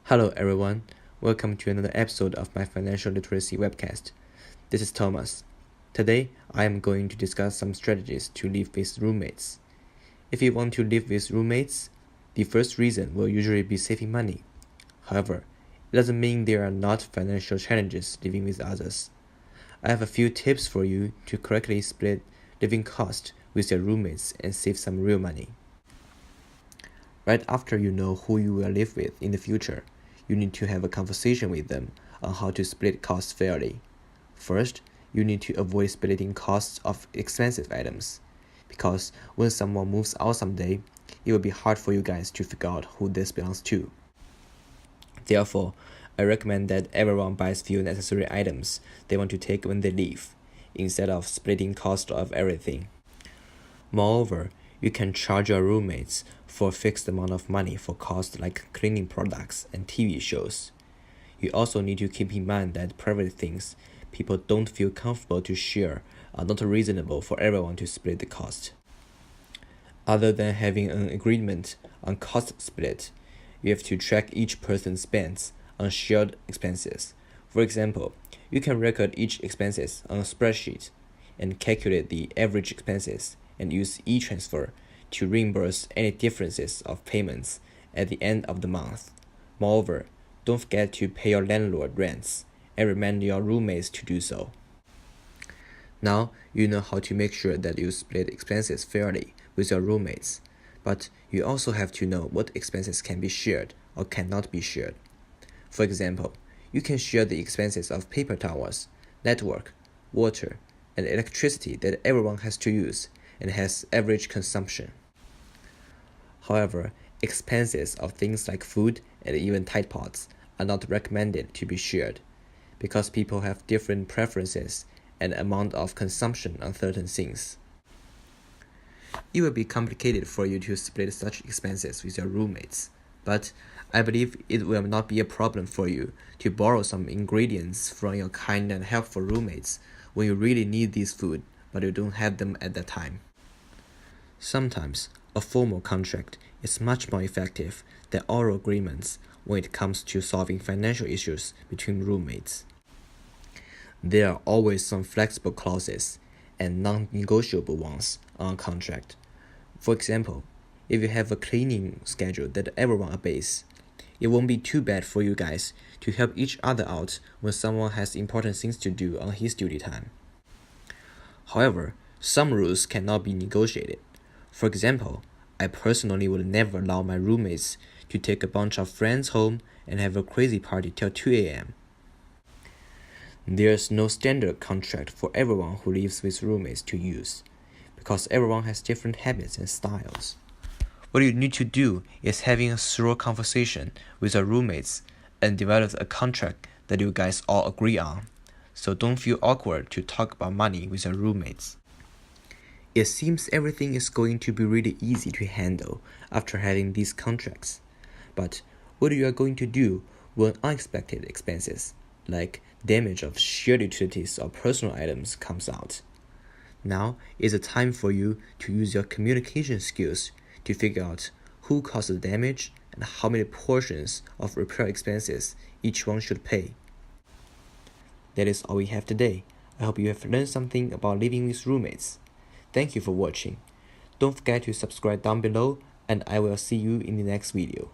Hello everyone, welcome to another episode of my financial literacy webcast. This is Thomas. Today, I am going to discuss some strategies to live with roommates. If you want to live with roommates, the first reason will usually be saving money. However, it doesn't mean there are not financial challenges living with others. I have a few tips for you to correctly split living costs with your roommates and save some real money. Right after you know who you will live with in the future, you need to have a conversation with them on how to split costs fairly. First, you need to avoid splitting costs of expensive items, because when someone moves out someday, it will be hard for you guys to figure out who this belongs to. Therefore, I recommend that everyone buys few necessary items they want to take when they leave, instead of splitting cost of everything. Moreover, you can charge your roommates for a fixed amount of money for costs like cleaning products and TV shows. You also need to keep in mind that private things people don't feel comfortable to share are not reasonable for everyone to split the cost. Other than having an agreement on cost split, you have to track each person's spends on shared expenses. For example, you can record each expenses on a spreadsheet and calculate the average expenses and use e-transfer to reimburse any differences of payments at the end of the month. Moreover, don't forget to pay your landlord rents and remind your roommates to do so. Now you know how to make sure that you split expenses fairly with your roommates, but you also have to know what expenses can be shared or cannot be shared. For example, you can share the expenses of paper towels, network, water, and electricity that everyone has to use and has average consumption. However, expenses of things like food and even Tide Pods are not recommended to be shared, because people have different preferences and amount of consumption on certain things. It will be complicated for you to split such expenses with your roommates, but I believe it will not be a problem for you to borrow some ingredients from your kind and helpful roommates when you really need this food but you don't have them at that time. Sometimes, a formal contract is much more effective than oral agreements when it comes to solving financial issues between roommates. There are always some flexible clauses and non-negotiable ones on a contract. For example, if you have a cleaning schedule that everyone obeys, it won't be too bad for you guys to help each other out when someone has important things to do on his duty time. However, some rules cannot be negotiated. For example, I personally would never allow my roommates to take a bunch of friends home and have a crazy party till 2 a.m. There's no standard contract for everyone who lives with roommates to use, because everyone has different habits and styles. What you need to do is having a thorough conversation with your roommates and develop a contract that you guys all agree on, so don't feel awkward to talk about money with your roommates. It seems everything is going to be really easy to handle after having these contracts. But what you are going to do when unexpected expenses, like damage of shared utilities or personal items, comes out? Now is the time for you to use your communication skills to figure out who caused the damage and how many portions of repair expenses each one should pay. That is all we have today. I hope you have learned something about living with roommates. Thank you for watching. Don't forget to subscribe down below, and I will see you in the next video.